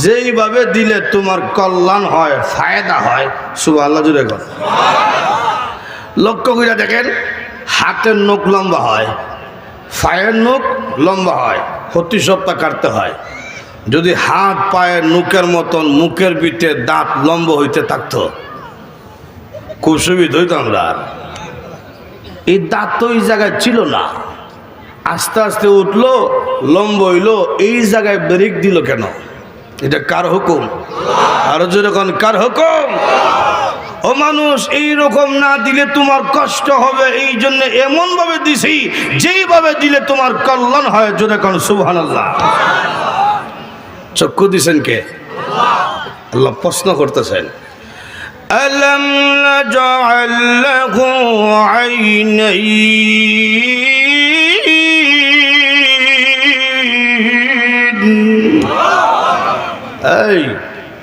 যেইভাবে দিলে তোমার কল্যাণ হয়, ফায়দা হয়। সুবহানাল্লাহ জুড়ে কর। লক্ষ্য করে দেখেন, হাতের নখ লম্বা হয়, পায়ের নখ লম্বা হয়, প্রতি সপ্তাহ কাটতে হয়। যদি হাত পায়ের নখের মতন মুখের ভিতরে দাঁত লম্বা হইতে থাকতো, খুব সুবিধা হইতো। আমরা এই দাঁত তো এই জায়গায় ছিল না, আস্তে আস্তে উঠলো, লম্বা হইলো, এই জায়গায় ব্রেক দিল কেন? এটা কার হুকুম? আরো যেরকম কার হুকুম? ও মানুষ, এইরকম না দিলে তোমার কষ্ট হবে, এই জন্য এমন ভাবে দিছি যেইভাবে দিলে তোমার কল্যাণ হয়। জোরে কোন সুবহানাল্লাহ। চক্ষু দিছেন কে? আল্লাহ প্রশ্ন করতেছেন, আলাম নাজআল লাহু আইনাইন। এই,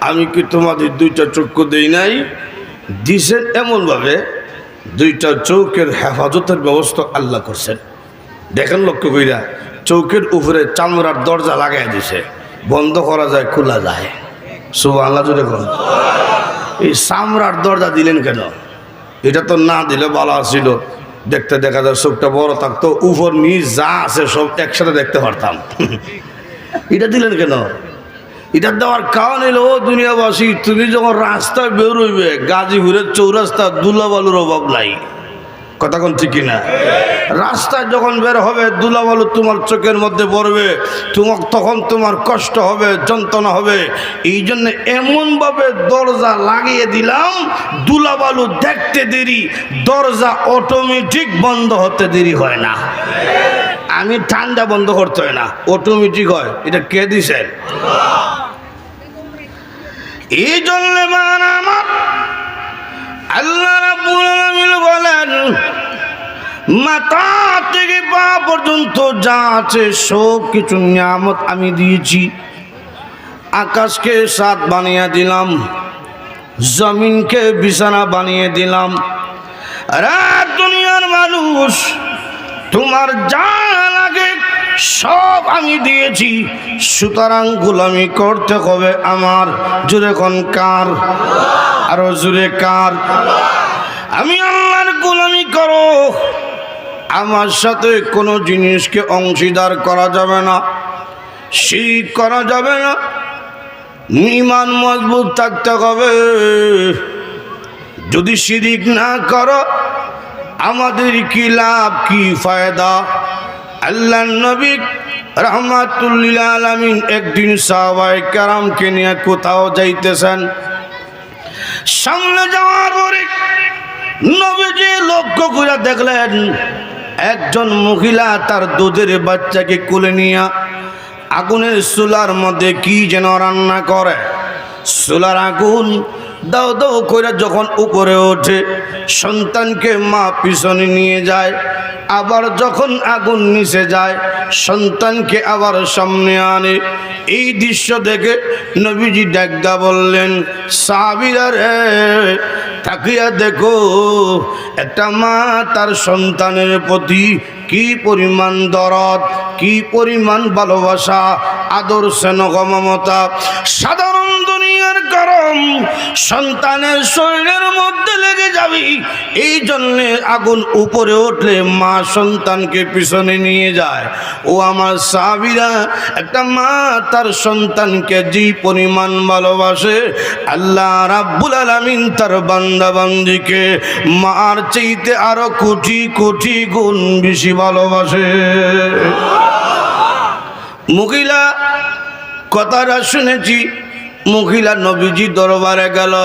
আমি কি তোমাদের দুইটা চক্ষু দেই নাই? দিছেন এমন ভাবে দুইটা চৌকের হেফাজতের ব্যবস্থা আল্লাহ করছেন। দেখেন লক্ষ্য কইরা, চৌকের উপরে চামড়ার দরজা লাগাই দিছে, বন্ধ করা যায় খোলা যায়। সুবহানাল্লাহ জোরে বলুন। এই চামড়ার দরজা দিলেন কেন? এটা তো না দিলে ভালো ছিল, দেখতে দেখা যায় চোখটা বড় থাকতো, উপর নিচ যা আছে সব একসাথে দেখতে পারতাম। এটা দিলেন কেন? এটা দেওয়ার কারণ হলো, ও দুনিয়াবাসী, তুমি যখন রাস্তায় বেরোইবে গাজীপুরের চৌরাস্তা ধুলাবালুর অভাব নাই। কথা কোন ঠিক কিনা? রাস্তায় যখন বের হবে ধুলাবালু তোমার চোখের মধ্যে পড়বে, তখন তোমার কষ্ট হবে, যন্ত্রণা হবে। এই জন্য এমনভাবে দরজা লাগিয়ে দিলাম, ধুলাবালু দেখতে দেরি, দরজা অটোমেটিক বন্ধ হতে দেরি হয় না। আমি ঠান্ডা বন্ধ করতে হয় না, অটোমেটিক হয়। এটা কে দিছেন? এই জন্য আমার আল্লাহ রাব্বুল আলামিন বলেন, মাথা থেকে পা পর্যন্ত যা আছে সব কিছু নিয়ামত আমি দিয়েছি। আকাশকে ছাদ বানিয়ে দিলাম, জমিনকে বিছানা বানিয়ে দিলাম। রাত দুনিয়ার মানুষ, তোমার যা লাগে সব আমি দিয়েছি, সুতরাং গোলামি করতে হবে আমার। জোরে কোন কার? আরো জোরে কার? আমি আল্লাহর গোলামি করো, আমার সাথে কোনো জিনিসকে অংশীদার করা যাবে না, শিরক করা যাবে না, ঈমান মজবুত থাকতে হবে। যদি শিরক না করো আমাদের কি লাভ, কি ফায়দা? আল্লাহর নবী রাহমাতুল লিল আলামিন একদিন সাহাবায়ে কেরামকে নিয়ে কোথাও যাইতেছেন। সামনে যাওয়ার পরে নবীজি লক্ষ্য করে দেখলেন একজন মহিলা তার দুধের বাচ্চাকে কোলে নিয়ে আগুনের চুলার মধ্যে কি যেন রান্না করে। চুলার আগুন দাও দাও করে যখন উপরে ওঠে, সন্তানকে মা পিছনে নিয়ে যায়, আবার যখন আগুন নিচে যায় সন্তানকে আবার সামনে আনে। এই দৃশ্য দেখে নবীজি ডাকদা বললেন, সাহাবীরা রে, তাকিয়া দেখো একটা মা তার সন্তানের প্রতি কি পরিমাণ দরদ, কি পরিমাণ ভালোবাসা, আদর, স্নেহ, মমতা। সাধারণ দুনিয়ার গরম সন্তানের শরীরের মধ্যে লেগে যাবে, এই জন্যে আগুন উপরে উঠলে মা সন্তানকে পিছনে নিয়ে যায়। ও আমার সাহাবীরা, একটা মা তার সন্তানকে যে পরিমাণ ভালোবাসে, আল্লাহ রাব্বুল আলামিন তার বান্দা বান্দিকে মার চাইতে আরো কোটি কোটি গুণ বেশি ভালোবাসে। মহিলা কথাটা শুনেছি, মহিলা নবীজি দরবারে গেল,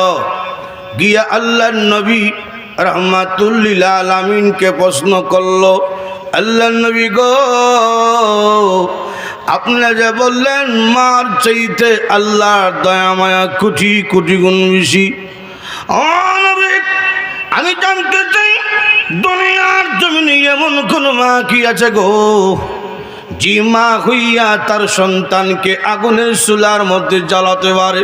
গিয়া আল্লাহর নবী রাহমাতুল লিল আলামিনকে প্রশ্ন করলো, আল্লাহর নবী গো, আপনি যে বললেন মার চাইতে আল্লাহর দয়া মায়া কোটি কোটি গুণ বেশি, আমি জানতে চাই দুনিয়ার জমিনে এমন কোন মা কি আছে গো, যে মা হইয়া তার সন্তানকে আগুনের চুলার মধ্যে জ্বালাতে পারে?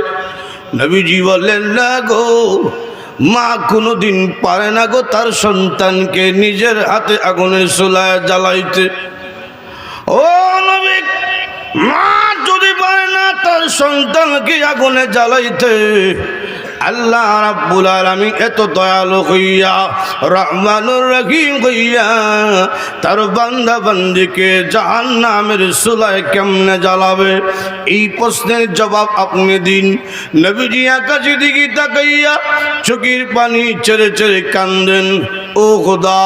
নবীজি বললেন, না গো, মা কোনোদিন পারে না গো তার সন্তানকে নিজের হাতে আগুনের চুলায় জ্বালাইতে। ও নবী, মা যদি পারে না তার সন্তানকে আগুনে জ্বালাইতে, আল্লাহ রাব্বুল আলামিন এত দয়ালু হইয়া, রহমানুর রহিম হইয়া তার বান্দা বান্দিকে জাহান্নামের চুলায় কেমনে জ্বালাবে? এই প্রশ্নের জবাব আপনি দিন। নবীজি আকাশের দিকে তাকাইয়া চোখের পানি ছেড়ে ছেড়ে কান্দেন, ও খোদা,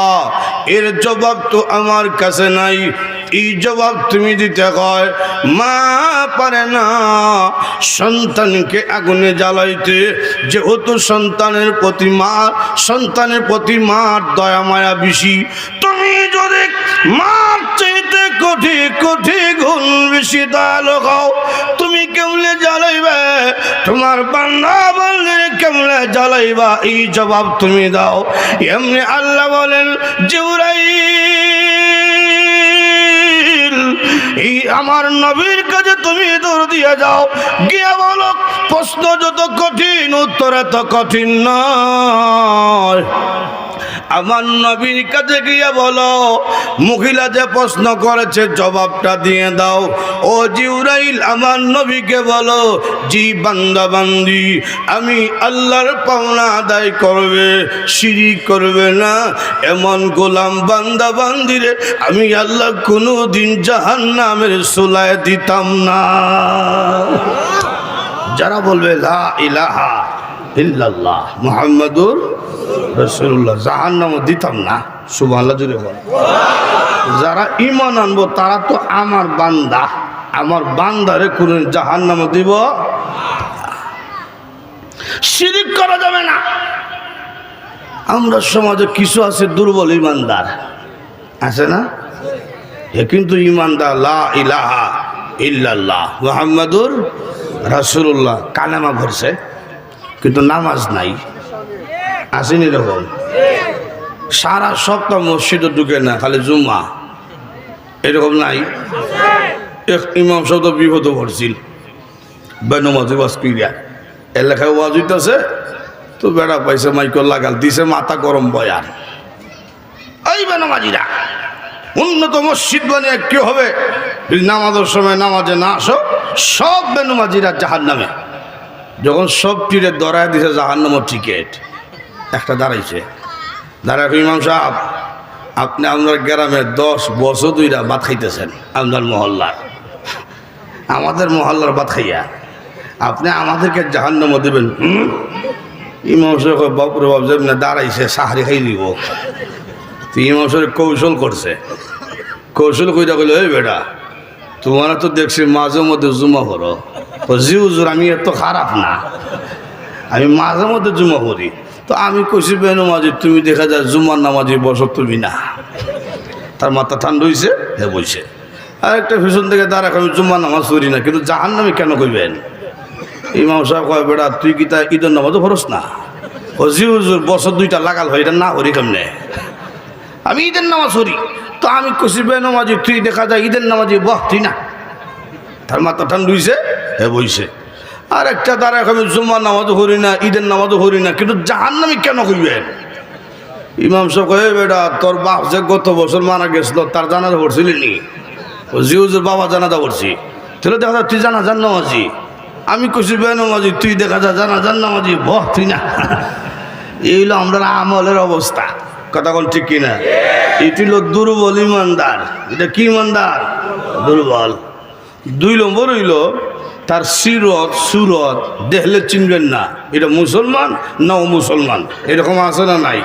এর জবাব তো আমার কাছে নাই, এই জবাব তুমি দিতে হয়। মা পারে না সন্তানকে আগুনে জ্বালাইতে, যেহেতু সন্তানের প্রতি মার দয়া মায়া বেশি। তুমি যদি মার চাইতে কোটি কোটি গুণ বেশি দয়ালু হও, তুমি কেমনে জ্বালাইবে? তোমার বান্দা বান্দির কেমনে জ্বালাইবা? এই জবাব তুমি দাও। এমনি আল্লাহ বলেন, জিবরাইল, এই আমার নবীর কাছে তুমি দূর দিয়ে যাও, গিয়া বলো প্রশ্ন যত কঠিন উত্তর এত কঠিন নয়। আমার নবীর কাছে গিয়ে বলো, মহিলা যে প্রশ্ন করেছে জবাবটা দিয়ে দাও। ও জিবরাইল আমার নবীকে বলো, জি বান্দা বান্দি আমি আল্লাহর পাওনা আদায় করবে, শিরিক করবে না, এমন গোলাম বান্দা বান্দিরে আমি আল্লাহ কোনোদিন জাহান্নামের চুলায় দিতাম না। যারা বলবে লা ইলাহা ইল্লাল্লাহ মুহাম্মাদুর রাসূলুল্লাহ, জাহান্নামও দিতাম না। সুবহানাল্লাহ জুড়ে বল। যারা ঈমান আনবো তারা তো আমার বান্দা, আমার বান্দারে কোন জাহান্নামও দিব। শিরিক করা যাবে না। আমরা সমাজে কিছু আছে দুর্বল ইমানদার আছে না, এ কিন্তু ইমানদার লা ইলাহা ইল্লাল্লাহ মুহাম্মাদুর রাসূলুল্লাহ কালেমা ভরছে কিন্তু নামাজ নাই, আসেনি এরকম। সারা সপ্তাহ মসজিদে ঢুকে না, খালি জুম্মা, এরকম নাই। এক ইমাম সাহেব তো বিপদ পড়ছিল, বেনমাজি ওয়াজ কইরা এলাকায় ওয়াজ হইতাছে, তো বেড়া পাইছে মাইকল লাগাল দিছে, মাথা গরম বয়ান। এই বেনমাজিরা উন্নত মসজিদ বানিয়ে কি হবে, নামাজের সময় নামাজে না আসো, সব বেনমাজিরা জাহান্নামে। যখন সব টিরে দরায় দিছে জাহান্নামের টিকেট, একটা দাঁড়াইছে, দাঁড়ায় ইমাম সাহেব আপনি আপনার গ্রামে 10 বছর ধরে ভাত খাইতেছেন, আপনার মহল্লার, আমাদের মহল্লার ভাত খাইয়া আপনি আমাদেরকে জাহান্নামে দেবেন? ইমাম সাহেব বাপরে বাপ যেমন দাঁড়াইছে সাহারি খাই দিব। তো ইমাম সাহেব কৌশল করছে, কৌশল কইরা কইল, এই বেটা তোমার তো দেখছি মাঝে মধ্যে জুমা করো। জি হুজুর আমি এত খারাপ না, আমি মাঝে মধ্যে জুমা করি। তো আমি কইছি বেনমাজি তুমি দেখা যায় জুমার নামাজি বসো তুমি না। তার মাথা ঠান্ডা হয়েছে, হে বলছে। আর একটা পিছন থেকে দাঁড়া, আমি জুম্মার নামাজ পড়ি না, কিন্তু জাহান্নামে কেন কইবেন? ইমাম সাহেব কয়, বেটা তুই কি তা ঈদের নামাজও পড়স না? ও জি হুজুর বছর 2টা লাগাল হয়, এটা না করি কেমনে? আমি ঈদের নামাজ পড়ি। তো আমি কইছি বেনমাজি তুই দেখা যায় ঈদের নামাজি বহ তুই না। তার মাথা ঠান্ডা হয়েছে, হে বইছে। আর একটা দ্বারা আমি জুম্মার নামাজও পড়ি না, ঈদের নামাজও পড়ি না, কিন্তু জাহান্নামে কেন কইবেন? ইমাম সাহেব কয়, বেটা তোর বাপ যে গত বছর মারা গেছিল তার জানাজা পড়ছিলি নি? ও জি হুজুর বাবা জানাজা পড়ছি। তাহলে দেখা যায় তুই জানাজার নামাজি। আমি কইছি বেনমাজি তুই দেখা যায় জানাজার নামাজি বহ তুই না। এই হলো আমরা আমলের অবস্থা, কথা বল ঠিক কিনা? এটি হলো দুর্বল ইমানদার। এটা কি ইমানদার? দুর্বল। 2 নম্বর হইল তার সিরত সুরত দেখলে চিনবেন না এটা মুসলমান না ও মুসলমান, এরকম আছে না নাই?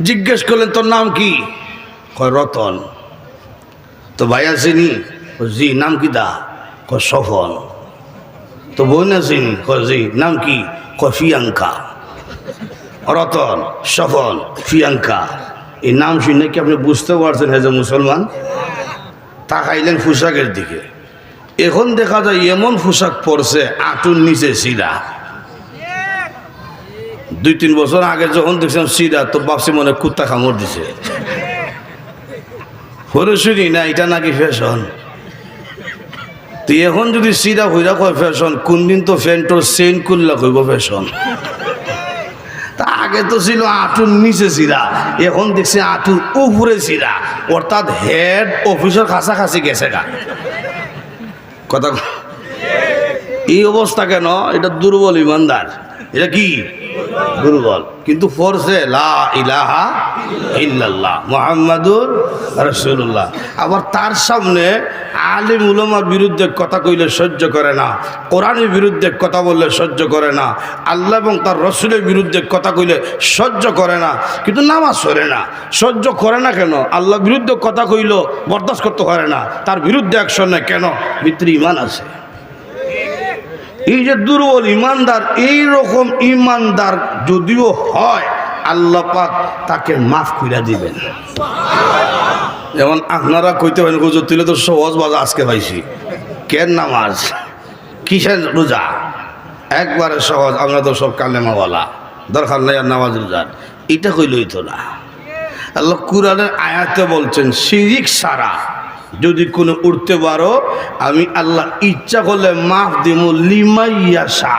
জিজ্ঞেস করলেন তোর নাম কি? কয় রতন। তো ভাই আসেনি? জি। নাম কি দা? কয় সফল। তো বোন আসেনি? কয় জি। নাম কি? কয় প্রিয়াঙ্কা। রতন, সফল, প্রিয়াঙ্কা, এই নাম শুনে কি আপনি বুঝতে পারছেন হে যে মুসলমান? তাকাইলেন পোশাকের দিকে, এখন দেখা যায় এমন পোশাক পরছে আঁটুর নিচে সিরা। 2-3 বছর আগে যখন দেখছিলাম সিরা, তো ভাবছি মনে কুত্তা কামড় দিছে। পরে শুনি না এটা নাকি ফ্যাশন। তো এখন যদি সিরা হইরা কয় ফ্যাশন, কোন দিন তো ফ্যান্টোর চেইন করলা কইব ফ্যাশন। তা আগে তো ছিল আঁটুর নিচে সিরা, এখন দেখছি আঁটুর উপরে সিরা, অর্থাৎ হেড অফিসের কাছাকাছি গেছে গা। কথা এই অবস্থা কেন? এটা দুর্বল ইমানদার। এটা কি? দুর্বল। কিন্তু পড়ছে লা ইলাহা ইল্লাল্লাহ মুহাম্মাদুর রাসূলুল্লাহ। আবার তার সামনে আলিম উলামার বিরুদ্ধে কথা কইলে সহ্য করে না, কোরআনের বিরুদ্ধে কথা বললে সহ্য করে না, আল্লাহ এবং তার রসুলের বিরুদ্ধে কথা কইলে সহ্য করে না, কিন্তু নামাজ পড়ে না। সহ্য করে না কেন? আল্লাহর বিরুদ্ধে কথা কইল বরদাস্ত করতে পারে না, তার বিরুদ্ধে অ্যাকশন নেয় কেন? ভিতরে ঈমান আছে। এই যে দুর্বল ইমানদার, এই রকম ইমানদার যদিও হয় আল্লাহ পাক তাকে মাফ করে দিবেন। যেমন আপনারা কইতে পারেন হুজুর তুলে তো সহজ বাজা আজকে পাইছি, কেন নামাজ কিসের রোজা? একবারে সহজ, আমরা তো সব কালেমাওয়ালা, দরকার নাই আর নামাজ রোজার। এটা কইলে হইতো না। আল্লাহ কুরআনের আয়াতে বলছেন শিরিক ছাড়া যদি কোনো উঠতে পারো আমি আল্লাহ ইচ্ছা করলে মাফ দিব, লিমাইয়াশা,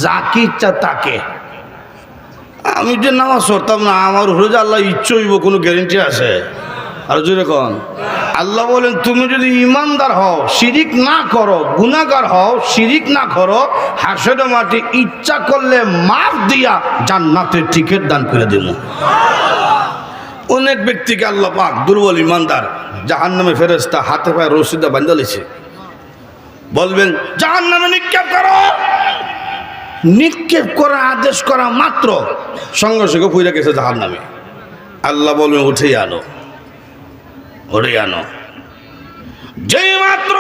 যাকে ইচ্ছা তাকে। আমি যে নামাজ পড়তাম না, আমার হয়ে যে আল্লাহ ইচ্ছে হইব কোনো গ্যারেন্টি আছে? আর জোরে কন। আল্লাহ বলেন তুমি যদি ইমানদার হও, শিরিক না করো, গুনাহগার হও, শিরিক না করো, হাসরে মাটি ইচ্ছা করলে মাফ দিয়া জান্নাতের টিকিট দান করে দেব। অনেক ব্যক্তিকে আল্লাহ পাক দুর্বল ইমানদার জাহান্নামে ফেরেশতা হাতে পায়ে রশিদা বাঁধা লেছে, বলবেন জাহান্নামে নিক্ষেপ করো। নিক্ষেপ করা আদেশ করা মাত্র সঙ্গে সঙ্গে পুইরা গেছে জাহান্নামে। আল্লাহ বলবেন উঠে আনো, উঠে আনো। যেই মাত্র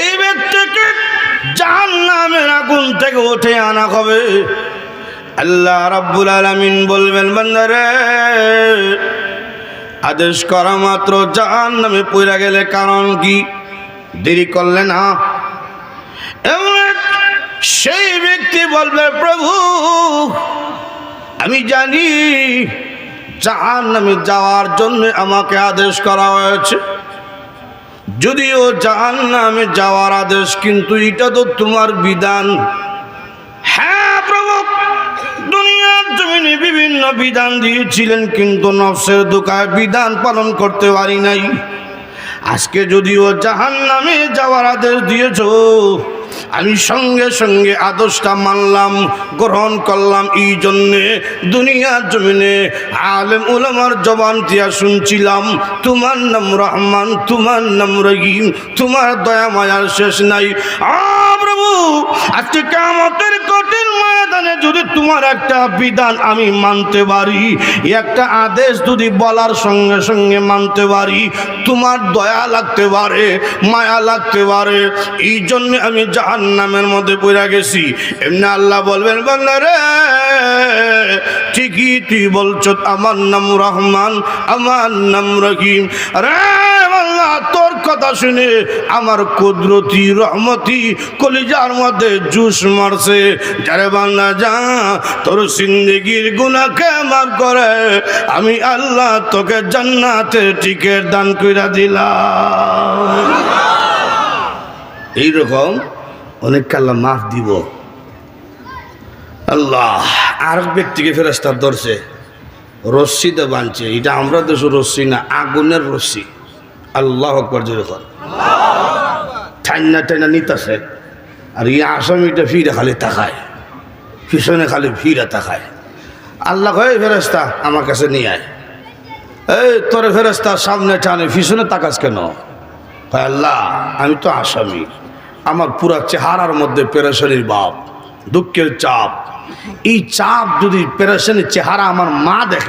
এই ব্যক্তিকে জাহান্নামের আগুন থেকে উঠে আনা হবে, আল্লাহ রাব্বুল আলামিন বলবেন বান্দারে, আদেশ করা মাত্র জাহান্নামে পড়ে গেলে কারণ কি? দেরি করলে না। সেই ব্যক্তি বলবে প্রভু আমি জানি জাহান্নামে যাওয়ার জন্য আমাকে আদেশ করা হয়েছে, যদিও জাহান্নামে যাওয়ার আদেশ, কিন্তু এটা তো তোমার বিধান। হ্যাঁ প্রভু, দুনিয়ার জমিনে বিভিন্ন বিধান দিয়েছিলেন, কিন্তু নফসের দোকায় বিধান পালন করতে পারি নাই। আজকে যদিও জাহান্নামে যাওয়ার আদেশ দিয়েছ, আমি সঙ্গে সঙ্গে আদেশটা মানলাম, গ্রহণ করলাম। এই জন্যে দুনিয়ার জমিনে আলেম উলামার জবান দিয়া শুনছিলাম তোমার নাম রহমান, তোমার নাম রহিম, তোমার দয়া মায়ার শেষ নাই। প্রভু আজকে কিয়ামতের কঠিন ময়দানে যদি তোমার একটা বিধান আমি মানতে পারি, একটা আদেশ যদি বলার সঙ্গে সঙ্গে মানতে পারি, তোমার দয়া লাগতে পারে, মায়া লাগতে পারে। এই জন্য আমি জাহান্নামের মধ্যে পড়ে গেছি। এমনি আল্লাহ বলবেন বান্দা রে, ঠিকই তুই বলছো, আমার নাম রহমান, আমার নাম রহিম। রে আল্লাহ, তোর কথা শুনে আমার কুদরতি রহমতি কলিজার মধ্যে জুস মারছে। যারে বান্দা যা, তোর জিন্দেগির গুনাহকে মাফ করে আমি আল্লাহ তোকে জান্নাতে টিকিট দান কইরা দিলাম। এইরকম অনেককে আল্লাহ মাফ দিব। আল্লাহ আর ব্যক্তিকে ফেরেশতা ধরছে, রশ্মিতে বাঁধছে। এটা আমরা দেশ রশ্মি না, আগুনের রশ্মি। আল্লাহ আকবার জোরে কর। ঠান্ডা ঠান্ডা নিতেছে, আর এই আসামিটা ফিরে খালি তাকায়, পিছনে খালি ফিরে তাকায়। আল্লাহ কয় ফেরেশতা আমার কাছে নিয়ে আয়। এই তোরে ফেরেশতা সামনে টানে, পিছনে তাকাস কেন? কয় আল্লাহ আমি তো আসামি, আমার পুরা চেহারার মধ্যে পেরেশানির ভাব, দুঃখের চাপ। এই চাপ যদি পেরেশানির চেহারা আমার মা দেখে,